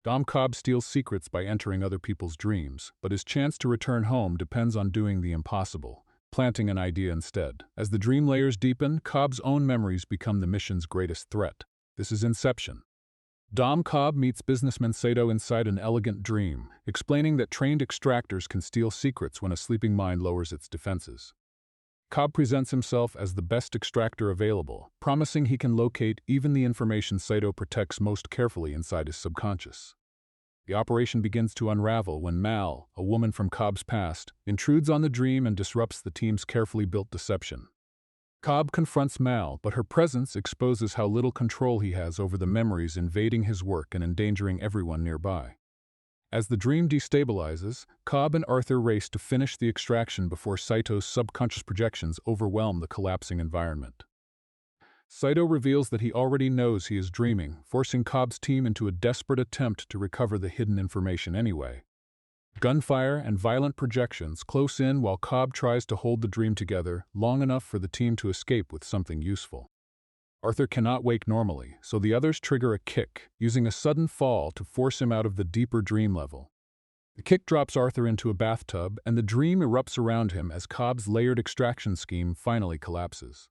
Cobb steals secrets by entering other people's dreams, but his chance to return home depends on doing the impossible, planting an idea instead. As the dream layers deepen, Cobb's own memories become the mission's greatest threat. This is Inception. Cobb meets businessman Sato inside an elegant dream, explaining that trained extractors can steal secrets when a sleeping mind lowers its defenses. Cobb presents himself as the best extractor available, promising he can locate even the information Sato protects most carefully inside his subconscious. The operation begins to unravel when Mal, a woman from Cobb's past, intrudes on the dream and disrupts the team's carefully built deception. Cobb confronts Mal, but her presence exposes how little control he has over the memories invading his work and endangering everyone nearby. As the dream destabilizes, Cobb and Arthur race to finish the extraction before Saito's subconscious projections overwhelm the collapsing environment. Saito reveals that he already knows he is dreaming, forcing Cobb's team into a desperate attempt to recover the hidden information anyway. Gunfire and violent projections close in while Cobb tries to hold the dream together long enough for the team to escape with something useful. Arthur cannot wake normally, so the others trigger a kick, using a sudden fall to force him out of the deeper dream level. The kick drops Arthur into a bathtub, and the dream erupts around him as Cobb's layered extraction scheme finally collapses.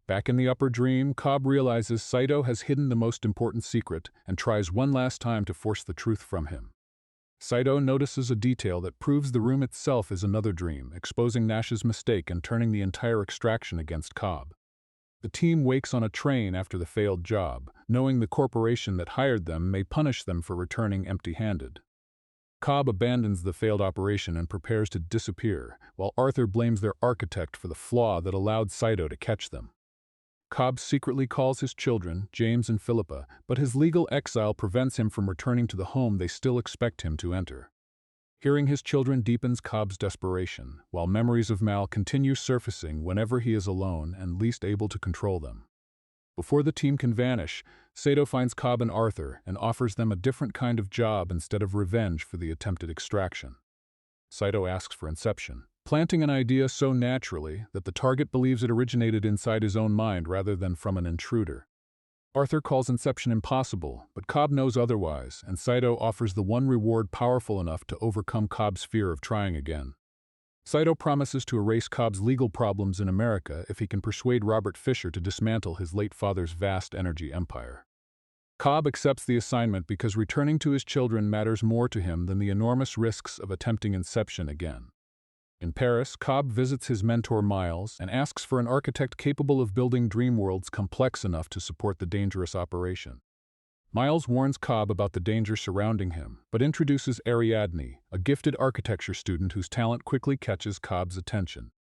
Back in the upper dream, Cobb realizes Saito has hidden the most important secret and tries one last time to force the truth from him. Saito notices a detail that proves the room itself is another dream, exposing Nash's mistake and turning the entire extraction against Cobb. The team wakes on a train after the failed job, knowing the corporation that hired them may punish them for returning empty-handed. Cobb abandons the failed operation and prepares to disappear, while Arthur blames their architect for the flaw that allowed Saito to catch them. Cobb secretly calls his children, James and Philippa, but his legal exile prevents him from returning to the home they still expect him to enter. Hearing his children deepens Cobb's desperation, while memories of Mal continue surfacing whenever he is alone and least able to control them. Before the team can vanish, Saito finds Cobb and Arthur and offers them a different kind of job instead of revenge for the attempted extraction. Saito asks for Inception, planting an idea so naturally that the target believes it originated inside his own mind rather than from an intruder. Arthur calls Inception impossible, but Cobb knows otherwise, and Saito offers the one reward powerful enough to overcome Cobb's fear of trying again. Saito promises to erase Cobb's legal problems in America if he can persuade Robert Fisher to dismantle his late father's vast energy empire. Cobb accepts the assignment because returning to his children matters more to him than the enormous risks of attempting Inception again. In Paris, Cobb visits his mentor Miles and asks for an architect capable of building dream worlds complex enough to support the dangerous operation. Miles warns Cobb about the danger surrounding him, but introduces Ariadne, a gifted architecture student whose talent quickly catches Cobb's attention.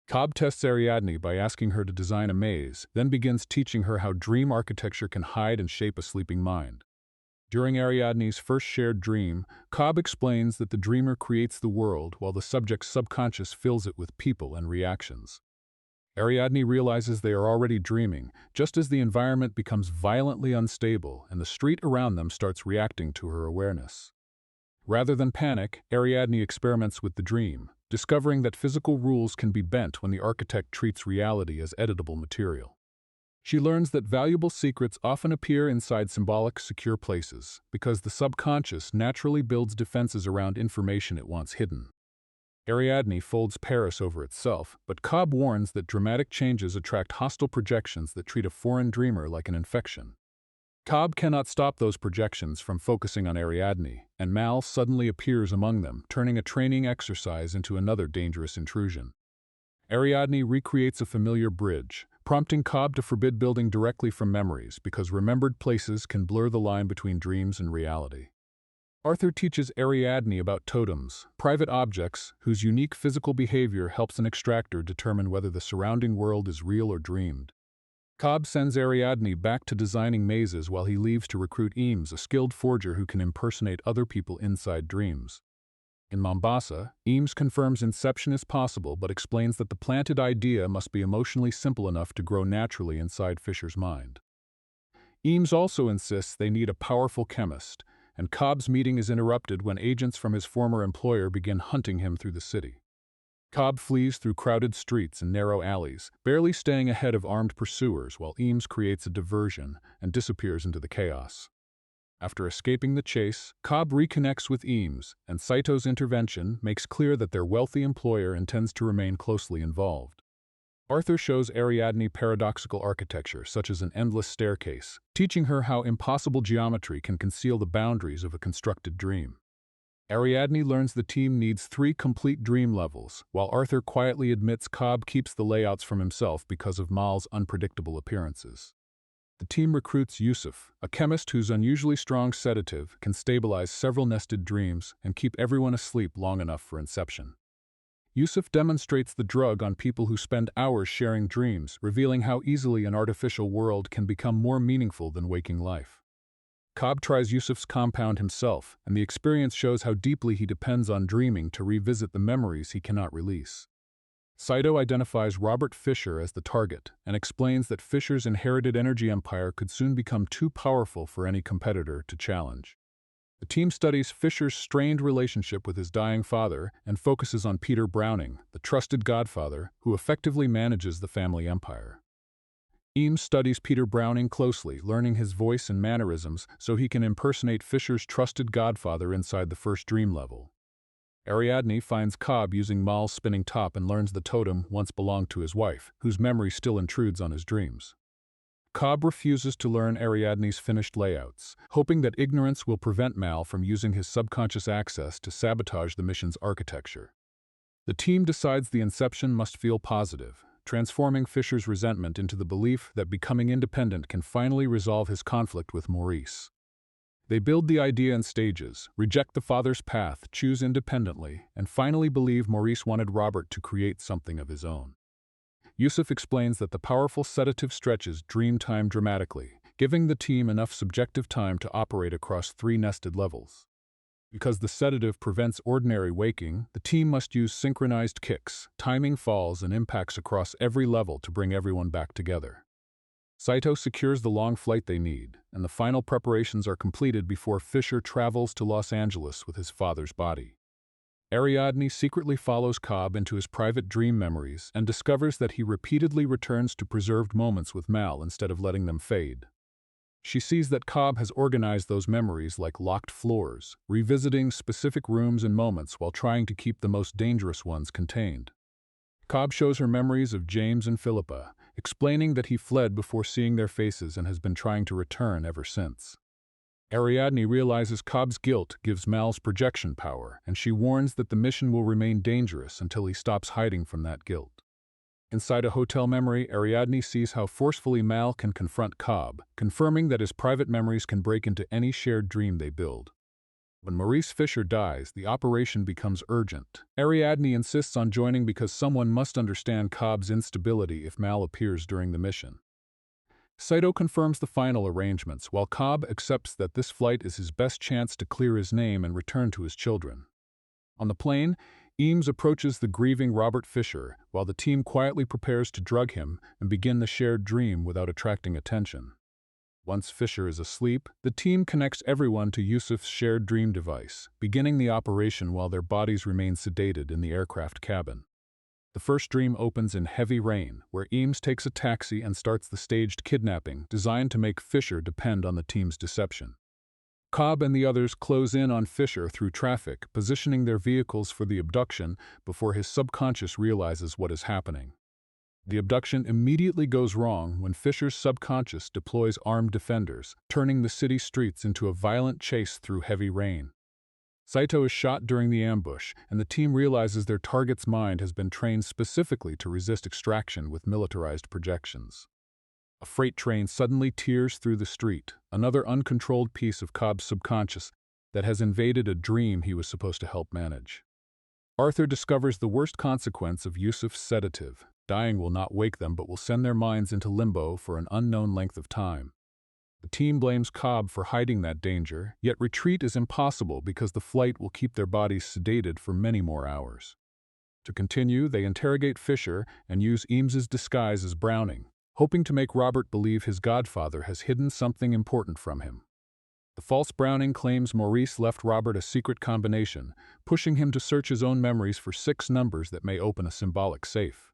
Cobb tests Ariadne by asking her to design a maze, then begins teaching her how dream architecture can hide and shape a sleeping mind. During Ariadne's first shared dream, Cobb explains that the dreamer creates the world while the subject's subconscious fills it with people and reactions. Ariadne realizes they are already dreaming, just as the environment becomes violently unstable and the street around them starts reacting to her awareness. Rather than panic, Ariadne experiments with the dream, discovering that physical rules can be bent when the architect treats reality as editable material. She learns that valuable secrets often appear inside symbolic, secure places, because the subconscious naturally builds defenses around information it wants hidden. Ariadne folds Paris over itself, but Cobb warns that dramatic changes attract hostile projections that treat a foreign dreamer like an infection. Cobb cannot stop those projections from focusing on Ariadne, and Mal suddenly appears among them, turning a training exercise into another dangerous intrusion. Ariadne recreates a familiar bridge, prompting Cobb to forbid building directly from memories because remembered places can blur the line between dreams and reality. Arthur teaches Ariadne about totems, private objects whose unique physical behavior helps an extractor determine whether the surrounding world is real or dreamed. Cobb sends Ariadne back to designing mazes while he leaves to recruit Eames, a skilled forger who can impersonate other people inside dreams. In Mombasa, Eames confirms Inception is possible but explains that the planted idea must be emotionally simple enough to grow naturally inside Fisher's mind. Eames also insists they need a powerful chemist, and Cobb's meeting is interrupted when agents from his former employer begin hunting him through the city. Cobb flees through crowded streets and narrow alleys, barely staying ahead of armed pursuers while Eames creates a diversion and disappears into the chaos. After escaping the chase, Cobb reconnects with Eames, and Saito's intervention makes clear that their wealthy employer intends to remain closely involved. Arthur shows Ariadne paradoxical architecture, such as an endless staircase, teaching her how impossible geometry can conceal the boundaries of a constructed dream. Ariadne learns the team needs 3 complete dream levels, while Arthur quietly admits Cobb keeps the layouts from himself because of Mal's unpredictable appearances. The team recruits Yusuf, a chemist whose unusually strong sedative can stabilize several nested dreams and keep everyone asleep long enough for Inception. Yusuf demonstrates the drug on people who spend hours sharing dreams, revealing how easily an artificial world can become more meaningful than waking life. Cobb tries Yusuf's compound himself, and the experience shows how deeply he depends on dreaming to revisit the memories he cannot release. Saito identifies Robert Fisher as the target and explains that Fisher's inherited energy empire could soon become too powerful for any competitor to challenge. The team studies Fisher's strained relationship with his dying father and focuses on Peter Browning, the trusted godfather who effectively manages the family empire. Eames studies Peter Browning closely, learning his voice and mannerisms so he can impersonate Fisher's trusted godfather inside the first dream level. Ariadne finds Cobb using Mal's spinning top and learns the totem once belonged to his wife, whose memory still intrudes on his dreams. Cobb refuses to learn Ariadne's finished layouts, hoping that ignorance will prevent Mal from using his subconscious access to sabotage the mission's architecture. The team decides the Inception must feel positive, transforming Fisher's resentment into the belief that becoming independent can finally resolve his conflict with Maurice. They build the idea in stages, reject the father's path, choose independently, and finally believe Maurice wanted Robert to create something of his own. Yusuf explains that the powerful sedative stretches dream time dramatically, giving the team enough subjective time to operate across 3 nested levels. Because the sedative prevents ordinary waking, the team must use synchronized kicks, timing falls and impacts across every level to bring everyone back together. Saito secures the long flight they need, and the final preparations are completed before Fisher travels to Los Angeles with his father's body. Ariadne secretly follows Cobb into his private dream memories and discovers that he repeatedly returns to preserved moments with Mal instead of letting them fade. She sees that Cobb has organized those memories like locked floors, revisiting specific rooms and moments while trying to keep the most dangerous ones contained. Cobb shows her memories of James and Philippa, explaining that he fled before seeing their faces and has been trying to return ever since. Ariadne realizes Cobb's guilt gives Mal's projection power, and she warns that the mission will remain dangerous until he stops hiding from that guilt. Inside a hotel memory, Ariadne sees how forcefully Mal can confront Cobb, confirming that his private memories can break into any shared dream they build. When Maurice Fisher dies, the operation becomes urgent. Ariadne insists on joining because someone must understand Cobb's instability if Mal appears during the mission. Saito confirms the final arrangements, while Cobb accepts that this flight is his best chance to clear his name and return to his children. On the plane, Eames approaches the grieving Robert Fisher, while the team quietly prepares to drug him and begin the shared dream without attracting attention. Once Fisher is asleep, the team connects everyone to Yusuf's shared dream device, beginning the operation while their bodies remain sedated in the aircraft cabin. The first dream opens in heavy rain, where Eames takes a taxi and starts the staged kidnapping, designed to make Fisher depend on the team's deception. Cobb and the others close in on Fisher through traffic, positioning their vehicles for the abduction before his subconscious realizes what is happening. The abduction immediately goes wrong when Fisher's subconscious deploys armed defenders, turning the city streets into a violent chase through heavy rain. Saito is shot during the ambush, and the team realizes their target's mind has been trained specifically to resist extraction with militarized projections. A freight train suddenly tears through the street, another uncontrolled piece of Cobb's subconscious that has invaded a dream he was supposed to help manage. Arthur discovers the worst consequence of Yusuf's sedative. Dying will not wake them but will send their minds into limbo for an unknown length of time. The team blames Cobb for hiding that danger, yet retreat is impossible because the flight will keep their bodies sedated for many more hours. To continue, they interrogate Fisher and use Eames's disguise as Browning, hoping to make Robert believe his godfather has hidden something important from him. The false Browning claims Maurice left Robert a secret combination, pushing him to search his own memories for 6 numbers that may open a symbolic safe.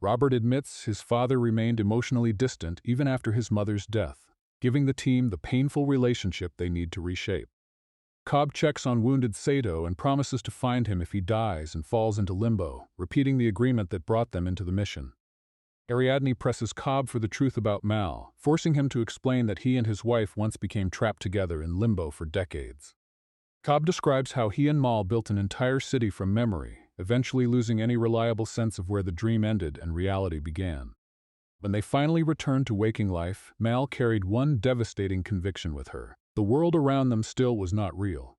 Robert admits his father remained emotionally distant even after his mother's death, giving the team the painful relationship they need to reshape. Cobb checks on wounded Sato and promises to find him if he dies and falls into limbo, repeating the agreement that brought them into the mission. Ariadne presses Cobb for the truth about Mal, forcing him to explain that he and his wife once became trapped together in limbo for decades. Cobb describes how he and Mal built an entire city from memory, eventually losing any reliable sense of where the dream ended and reality began. When they finally returned to waking life, Mal carried one devastating conviction with her: the world around them still was not real.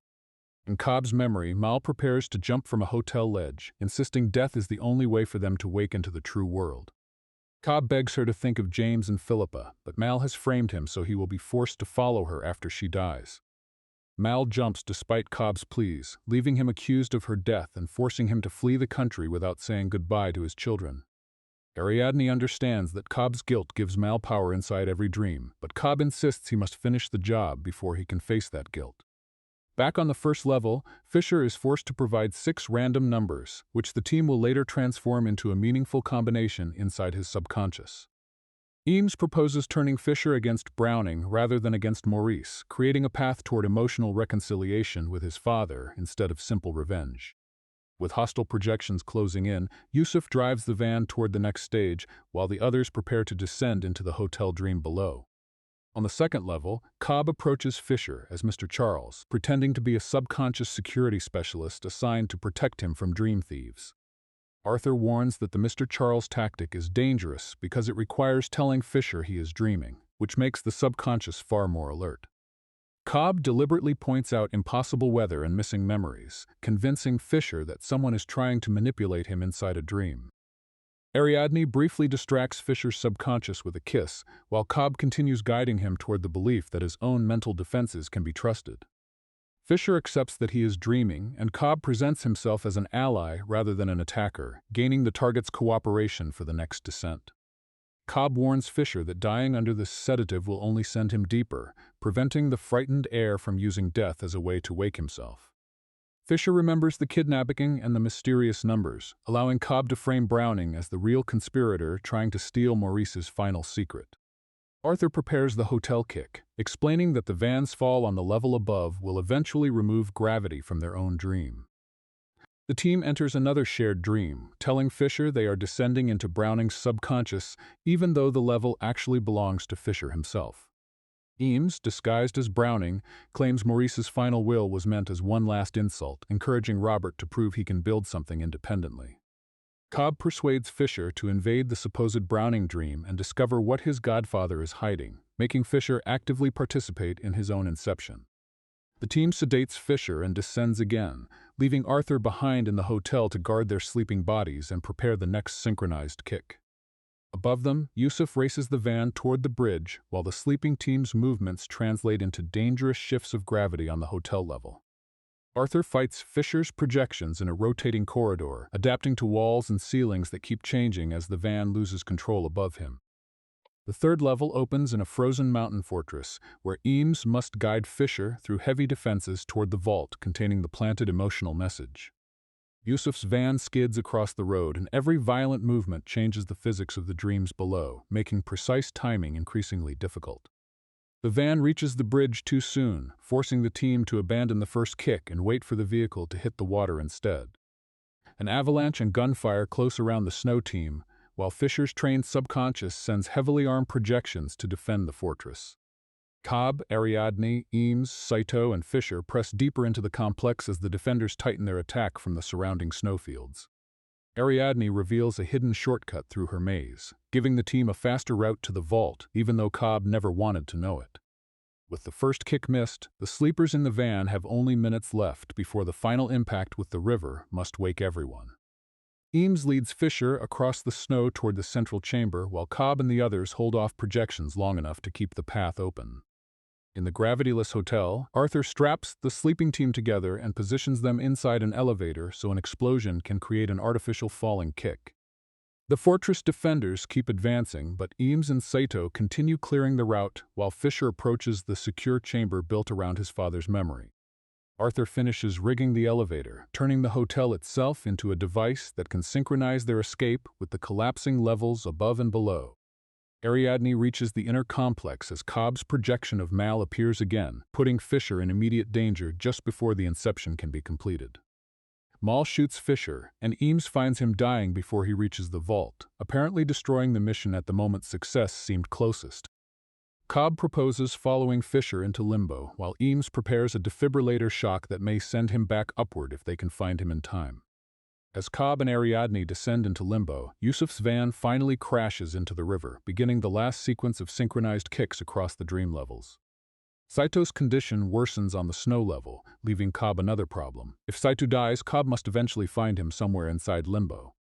In Cobb's memory, Mal prepares to jump from a hotel ledge, insisting death is the only way for them to wake into the true world. Cobb begs her to think of James and Philippa, but Mal has framed him so he will be forced to follow her after she dies. Mal jumps despite Cobb's pleas, leaving him accused of her death and forcing him to flee the country without saying goodbye to his children. Ariadne understands that Cobb's guilt gives Mal power inside every dream, but Cobb insists he must finish the job before he can face that guilt. Back on the first level, Fisher is forced to provide 6 random numbers, which the team will later transform into a meaningful combination inside his subconscious. Eames proposes turning Fisher against Browning rather than against Maurice, creating a path toward emotional reconciliation with his father instead of simple revenge. With hostile projections closing in, Yusuf drives the van toward the next stage, while the others prepare to descend into the hotel dream below. On the second level, Cobb approaches Fisher as Mr. Charles, pretending to be a subconscious security specialist assigned to protect him from dream thieves. Arthur warns that the Mr. Charles tactic is dangerous because it requires telling Fisher he is dreaming, which makes the subconscious far more alert. Cobb deliberately points out impossible weather and missing memories, convincing Fisher that someone is trying to manipulate him inside a dream. Ariadne briefly distracts Fisher's subconscious with a kiss, while Cobb continues guiding him toward the belief that his own mental defenses can be trusted. Fisher accepts that he is dreaming, and Cobb presents himself as an ally rather than an attacker, gaining the target's cooperation for the next descent. Cobb warns Fisher that dying under this sedative will only send him deeper, preventing the frightened heir from using death as a way to wake himself. Fisher remembers the kidnapping and the mysterious numbers, allowing Cobb to frame Browning as the real conspirator trying to steal Maurice's final secret. Arthur prepares the hotel kick, explaining that the van's fall on the level above will eventually remove gravity from their own dream. The team enters another shared dream, telling Fisher they are descending into Browning's subconscious, even though the level actually belongs to Fisher himself. Eames, disguised as Browning, claims Maurice's final will was meant as one last insult, encouraging Robert to prove he can build something independently. Cobb persuades Fisher to invade the supposed Browning dream and discover what his godfather is hiding, making Fisher actively participate in his own inception. The team sedates Fisher and descends again, leaving Arthur behind in the hotel to guard their sleeping bodies and prepare the next synchronized kick. Above them, Yusuf races the van toward the bridge, while the sleeping team's movements translate into dangerous shifts of gravity on the hotel level. Arthur fights Fisher's projections in a rotating corridor, adapting to walls and ceilings that keep changing as the van loses control above him. The third level opens in a frozen mountain fortress, where Eames must guide Fisher through heavy defenses toward the vault containing the planted emotional message. Yusuf's van skids across the road, and every violent movement changes the physics of the dreams below, making precise timing increasingly difficult. The van reaches the bridge too soon, forcing the team to abandon the first kick and wait for the vehicle to hit the water instead. An avalanche and gunfire close around the snow team, while Fisher's trained subconscious sends heavily armed projections to defend the fortress. Cobb, Ariadne, Eames, Saito, and Fisher press deeper into the complex as the defenders tighten their attack from the surrounding snowfields. Ariadne reveals a hidden shortcut through her maze, giving the team a faster route to the vault, even though Cobb never wanted to know it. With the first kick missed, the sleepers in the van have only minutes left before the final impact with the river must wake everyone. Eames leads Fisher across the snow toward the central chamber, while Cobb and the others hold off projections long enough to keep the path open. In the gravityless hotel, Arthur straps the sleeping team together and positions them inside an elevator so an explosion can create an artificial falling kick. The fortress defenders keep advancing, but Eames and Saito continue clearing the route while Fisher approaches the secure chamber built around his father's memory. Arthur finishes rigging the elevator, turning the hotel itself into a device that can synchronize their escape with the collapsing levels above and below. Ariadne reaches the inner complex as Cobb's projection of Mal appears again, putting Fisher in immediate danger just before the inception can be completed. Mal shoots Fisher, and Eames finds him dying before he reaches the vault, apparently destroying the mission at the moment success seemed closest. Cobb proposes following Fisher into limbo, while Eames prepares a defibrillator shock that may send him back upward if they can find him in time. As Cobb and Ariadne descend into limbo, Yusuf's van finally crashes into the river, beginning the last sequence of synchronized kicks across the dream levels. Saito's condition worsens on the snow level, leaving Cobb another problem. If Saito dies, Cobb must eventually find him somewhere inside limbo.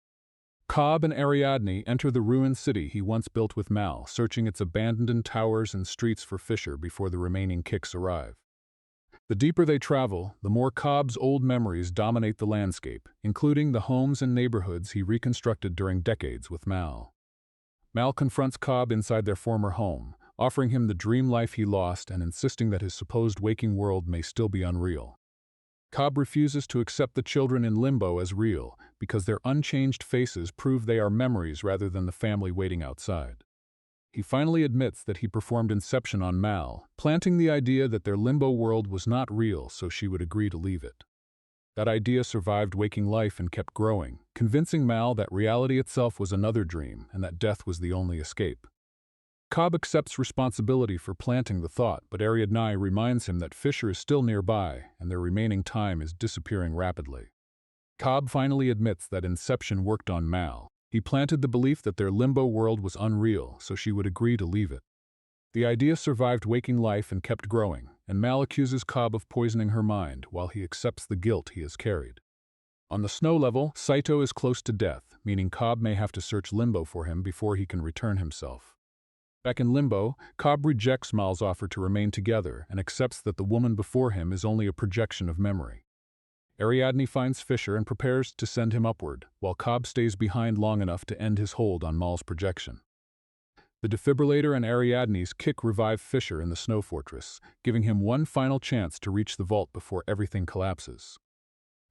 Cobb and Ariadne enter the ruined city he once built with Mal, searching its abandoned towers and streets for Fisher before the remaining kicks arrive. The deeper they travel, the more Cobb's old memories dominate the landscape, including the homes and neighborhoods he reconstructed during decades with Mal. Mal confronts Cobb inside their former home, offering him the dream life he lost and insisting that his supposed waking world may still be unreal. Cobb refuses to accept the children in limbo as real, because their unchanged faces prove they are memories rather than the family waiting outside. He finally admits that he performed Inception on Mal, planting the idea that their limbo world was not real so she would agree to leave it. That idea survived waking life and kept growing, convincing Mal that reality itself was another dream and that death was the only escape. Cobb accepts responsibility for planting the thought, but Ariadne reminds him that Fisher is still nearby and their remaining time is disappearing rapidly. Cobb finally admits that Inception worked on Mal. He planted the belief that their limbo world was unreal, so she would agree to leave it. The idea survived waking life and kept growing, and Mal accuses Cobb of poisoning her mind while he accepts the guilt he has carried. On the snow level, Saito is close to death, meaning Cobb may have to search limbo for him before he can return himself. Back in limbo, Cobb rejects Mal's offer to remain together and accepts that the woman before him is only a projection of memory. Ariadne finds Fisher and prepares to send him upward, while Cobb stays behind long enough to end his hold on Mal's projection. The defibrillator and Ariadne's kick revive Fisher in the snow fortress, giving him one final chance to reach the vault before everything collapses.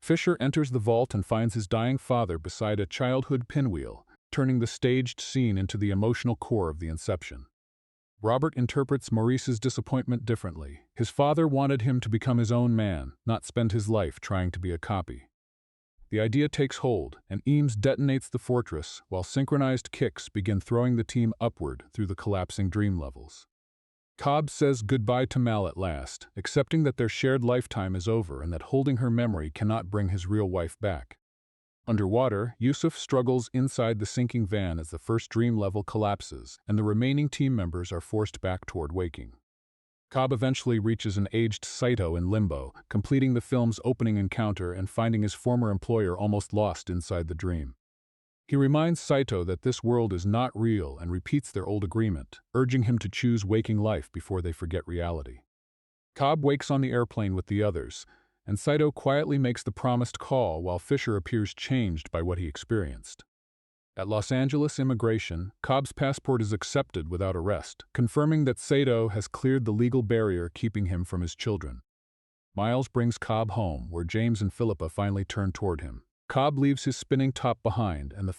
Fisher enters the vault and finds his dying father beside a childhood pinwheel, turning the staged scene into the emotional core of the Inception. Robert interprets Maurice's disappointment differently. His father wanted him to become his own man, not spend his life trying to be a copy. The idea takes hold, and Eames detonates the fortress, while synchronized kicks begin throwing the team upward through the collapsing dream levels. Cobb says goodbye to Mal at last, accepting that their shared lifetime is over and that holding her memory cannot bring his real wife back. Underwater, Yusuf struggles inside the sinking van as the first dream level collapses, and the remaining team members are forced back toward waking. Cobb eventually reaches an aged Saito in limbo, completing the film's opening encounter and finding his former employer almost lost inside the dream. He reminds Saito that this world is not real and repeats their old agreement, urging him to choose waking life before they forget reality. Cobb wakes on the airplane with the others, and Saito quietly makes the promised call while Fisher appears changed by what he experienced. At Los Angeles immigration, Cobb's passport is accepted without arrest, confirming that Saito has cleared the legal barrier keeping him from his children. Miles brings Cobb home, where James and Philippa finally turn toward him. Cobb leaves his spinning top behind, and the